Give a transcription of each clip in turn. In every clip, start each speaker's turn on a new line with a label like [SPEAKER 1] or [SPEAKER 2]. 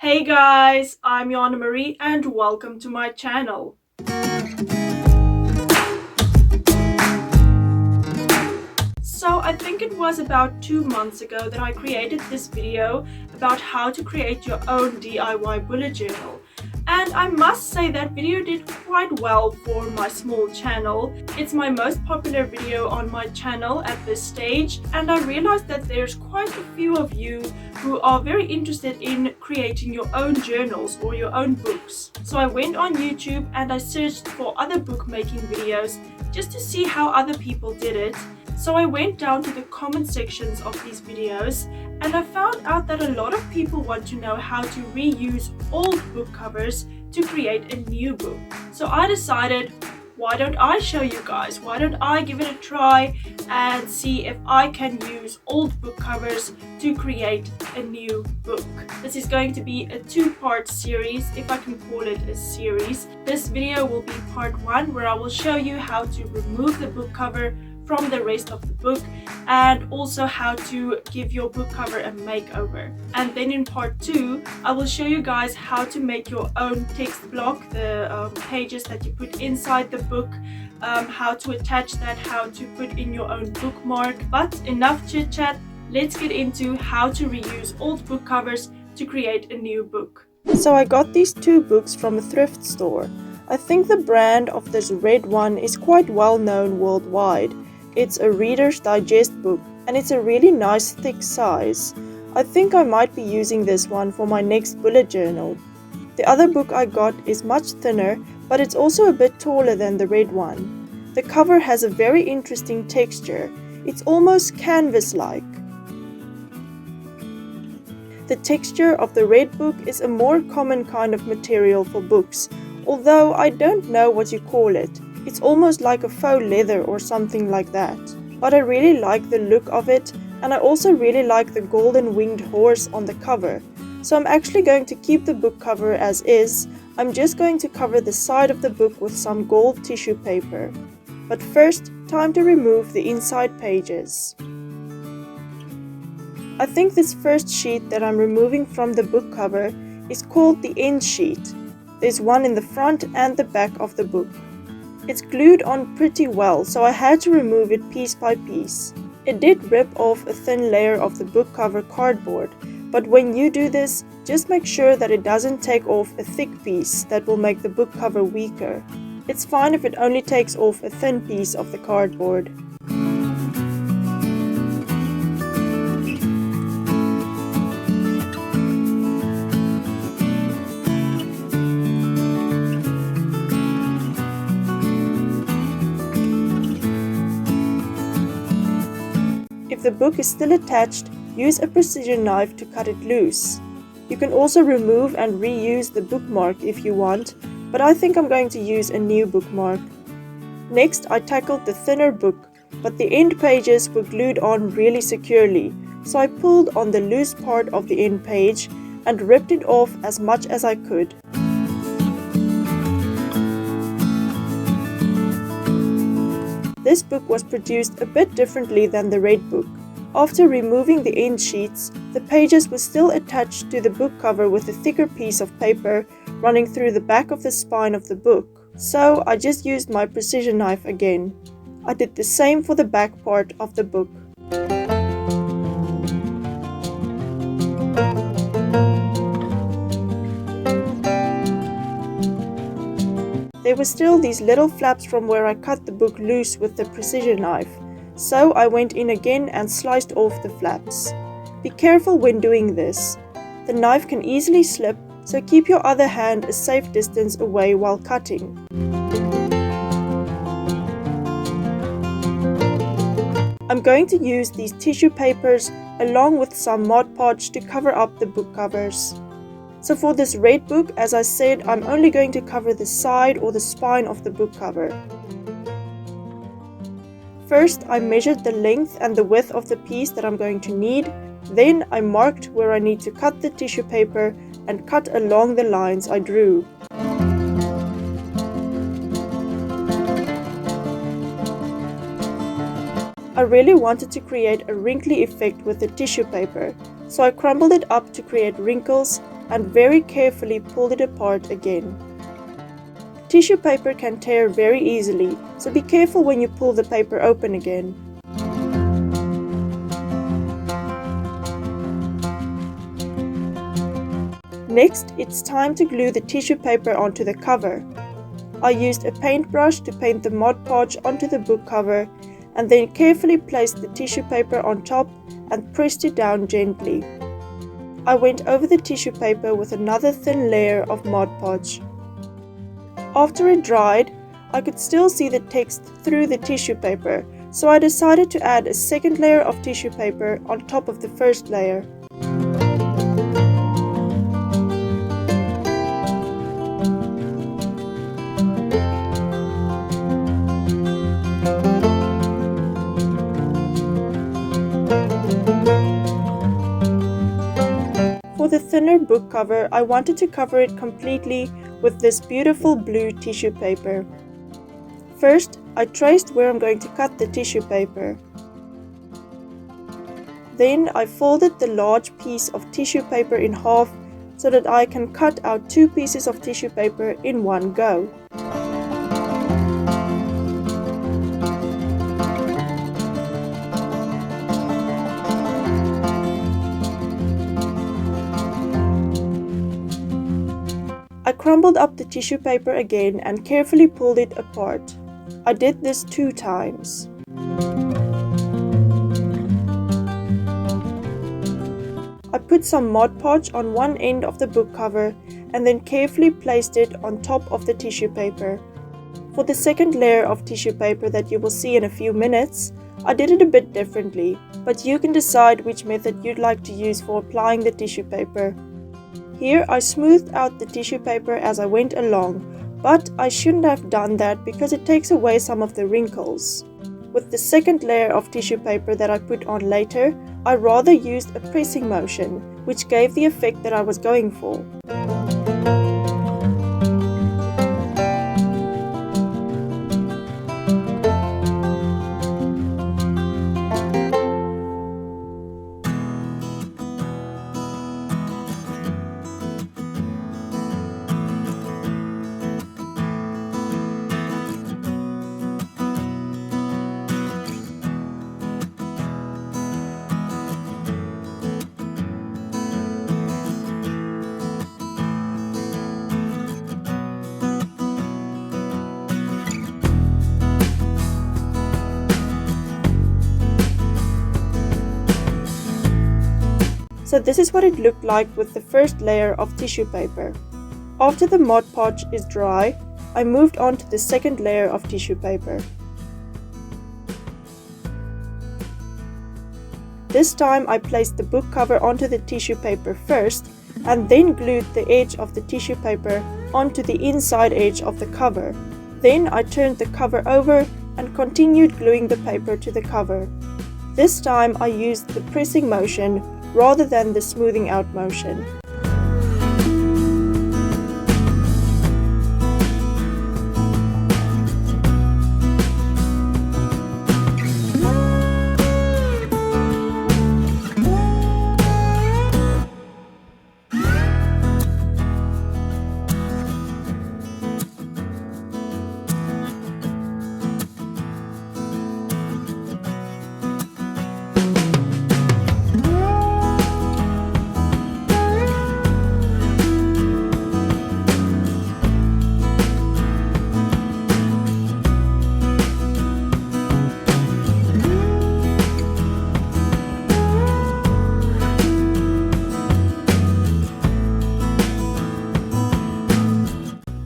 [SPEAKER 1] Hey guys, I'm Yana Marie and welcome to my channel. So I think it was about 2 months ago that I created this video about how to create your own DIY bullet journal. And I must say that video did quite well for my small channel. It's my most popular video on my channel at this stage, and I realized that there's quite a few of you who are very interested in creating your own journals or your own books. So I went on YouTube and I searched for other bookmaking videos just to see how other people did it. So I went down to the comment sections of these videos and I found out that a lot of people want to know how to reuse old book covers to create a new book. So I decided, why don't I show you guys? Why don't I give it a try and see if I can use old book covers to create a new book. This is going to be a two-part series, if I can call it a series. This video will be part 1, where I will show you how to remove the book cover from the rest of the book and also how to give your book cover a makeover. And then in part 2 I will show you guys how to make your own text block, the pages that you put inside the book, how to attach that, how to put in your own bookmark. But enough chit chat, let's get into how to reuse old book covers to create a new book. So I got these 2 books from a thrift store. I think the brand of this red one is quite well known worldwide. It's a Reader's Digest book and it's a really nice thick size. I think I might be using this one for my next bullet journal. The other book I got is much thinner, but it's also a bit taller than the red one. The cover has a very interesting texture. It's almost canvas-like. The texture of the red book is a more common kind of material for books, although I don't know what you call it. It's almost like a faux leather or something like that. But I really like the look of it, and I also really like the golden winged horse on the cover. So I'm actually going to keep the book cover as is. I'm just going to cover the side of the book with some gold tissue paper. But first, time to remove the inside pages. I think this first sheet that I'm removing from the book cover is called the end sheet. There's one in the front and the back of the book. It's glued on pretty well, so I had to remove it piece by piece. It did rip off a thin layer of the book cover cardboard, but when you do this, just make sure that it doesn't take off a thick piece that will make the book cover weaker. It's fine if it only takes off a thin piece of the cardboard. If the book is still attached, use a precision knife to cut it loose. You can also remove and reuse the bookmark if you want, but I think I'm going to use a new bookmark. Next, I tackled the thinner book, but the end pages were glued on really securely, so I pulled on the loose part of the end page and ripped it off as much as I could. This book was produced a bit differently than the red book. After removing the end sheets, the pages were still attached to the book cover with a thicker piece of paper running through the back of the spine of the book. So I just used my precision knife again. I did the same for the back part of the book. There were still these little flaps from where I cut the book loose with the precision knife, so I went in again and sliced off the flaps. Be careful when doing this. The knife can easily slip, so keep your other hand a safe distance away while cutting. I'm going to use these tissue papers along with some Mod Podge to cover up the book covers. So for this red book, as I said, I'm only going to cover the side or the spine of the book cover. First, I measured the length and the width of the piece that I'm going to need. Then I marked where I need to cut the tissue paper and cut along the lines I drew. I really wanted to create a wrinkly effect with the tissue paper, so I crumbled it up to create wrinkles and very carefully pulled it apart again. Tissue paper can tear very easily, so be careful when you pull the paper open again. Next, it's time to glue the tissue paper onto the cover. I used a paintbrush to paint the Mod Podge onto the book cover and then carefully placed the tissue paper on top and pressed it down gently. I went over the tissue paper with another thin layer of Mod Podge. After it dried, I could still see the text through the tissue paper, so I decided to add a second layer of tissue paper on top of the first layer. For the thinner book cover, I wanted to cover it completely with this beautiful blue tissue paper. First, I traced where I'm going to cut the tissue paper. Then I folded the large piece of tissue paper in half so that I can cut out 2 pieces of tissue paper in one go. I crumbled up the tissue paper again and carefully pulled it apart. I did this 2 times. I put some Mod Podge on one end of the book cover and then carefully placed it on top of the tissue paper. For the second layer of tissue paper that you will see in a few minutes, I did it a bit differently, but you can decide which method you'd like to use for applying the tissue paper. Here I smoothed out the tissue paper as I went along, but I shouldn't have done that because it takes away some of the wrinkles. With the second layer of tissue paper that I put on later, I rather used a pressing motion, which gave the effect that I was going for. So this is what it looked like with the first layer of tissue paper. After the Mod Podge is dry, I moved on to the second layer of tissue paper. This time I placed the book cover onto the tissue paper first and then glued the edge of the tissue paper onto the inside edge of the cover. Then I turned the cover over and continued gluing the paper to the cover. This time I used the pressing motion rather than the smoothing out motion.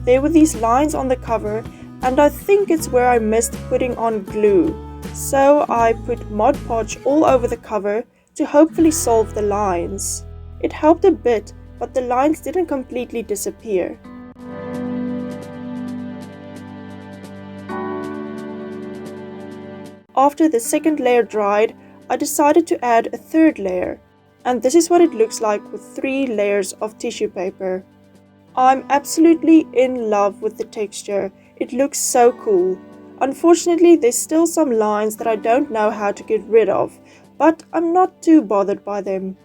[SPEAKER 1] There were these lines on the cover, and I think it's where I missed putting on glue. So I put Mod Podge all over the cover to hopefully solve the lines. It helped a bit, but the lines didn't completely disappear. After the second layer dried, I decided to add a third layer, and this is what it looks like with 3 layers of tissue paper. I'm absolutely in love with the texture. It looks so cool. Unfortunately, there's still some lines that I don't know how to get rid of, but I'm not too bothered by them.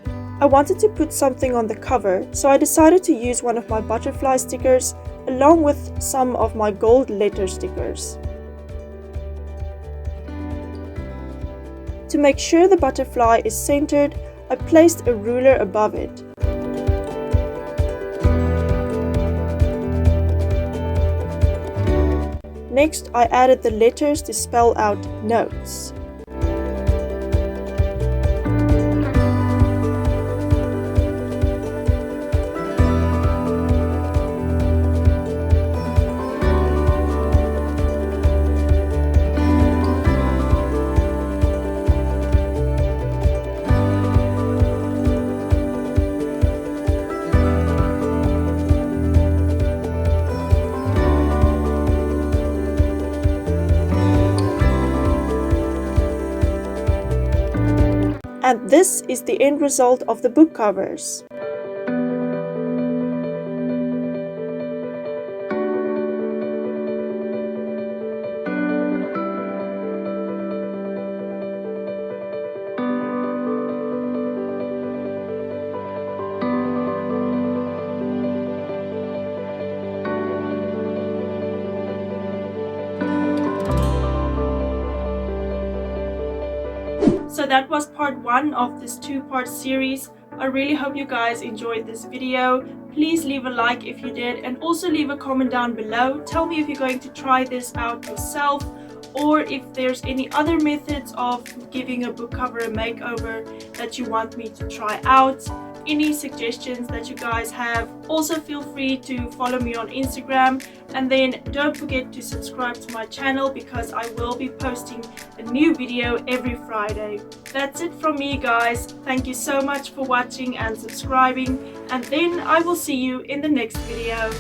[SPEAKER 1] I wanted to put something on the cover, so I decided to use one of my butterfly stickers along with some of my gold letter stickers. To make sure the butterfly is centered, I placed a ruler above it. Next, I added the letters to spell out notes. And this is the end result of the book covers. So that was part 1 of this 2-part series. I really hope you guys enjoyed this video. Please leave a like if you did, and also leave a comment down below. Tell me if you're going to try this out yourself, or if there's any other methods of giving a book cover a makeover that you want me to try out. Any suggestions that you guys have. Also feel free to follow me on Instagram, and then don't forget to subscribe to my channel because I will be posting a new video every Friday. That's it from me, guys. Thank you so much for watching and subscribing, and then I will see you in the next video.